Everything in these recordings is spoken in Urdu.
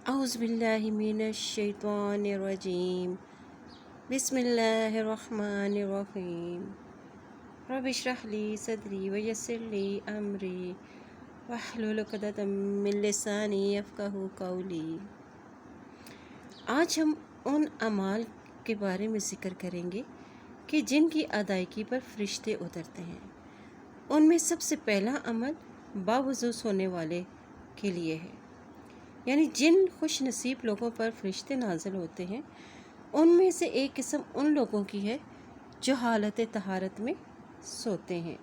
اعوذ باللہ من الشیطان الرجیم بسم اللہ الرحمن الرحیم رب اشرح لی صدری ویسر لی امری واحلل عقدۃ من لسانی یفقہوا قولی۔ آج ہم ان اعمال کے بارے میں ذکر کریں گے کہ جن کی ادائیگی پر فرشتے اترتے ہیں۔ ان میں سب سے پہلا عمل باوضو سونے والے کے لیے ہے، یعنی جن خوش نصیب لوگوں پر فرشتے نازل ہوتے ہیں ان میں سے ایک قسم ان لوگوں کی ہے جو حالت طہارت میں سوتے ہیں۔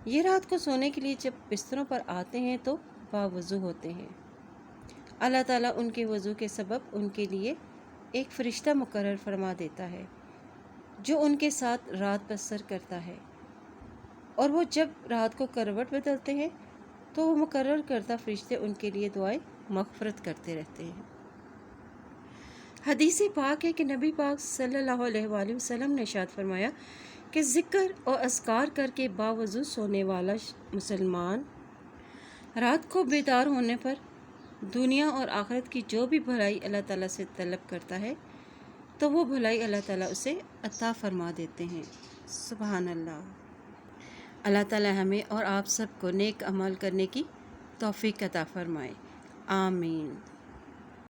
یہ رات کو سونے کے لیے جب بستروں پر آتے ہیں تو باوضو ہوتے ہیں۔ اللہ تعالیٰ ان کے وضو کے سبب ان کے لیے ایک فرشتہ مقرر فرما دیتا ہے جو ان کے ساتھ رات بسر کرتا ہے، اور وہ جب رات کو کروٹ بدلتے ہیں تو وہ مقرر کردہ فرشتے ان کے لیے دعائیں مغفرت کرتے رہتے ہیں۔ حدیث پاک ہے کہ نبی پاک صلی اللہ علیہ وآلہ وسلم نے ارشاد فرمایا کہ ذکر اور اذکار کر کے باوضو سونے والا مسلمان رات کو بیدار ہونے پر دنیا اور آخرت کی جو بھی بھلائی اللہ تعالیٰ سے طلب کرتا ہے تو وہ بھلائی اللہ تعالیٰ اسے عطا فرما دیتے ہیں۔ سبحان اللہ۔ اللہ تعالیٰ ہمیں اور آپ سب کو نیک عمل کرنے کی توفیق عطا فرمائے، آمین۔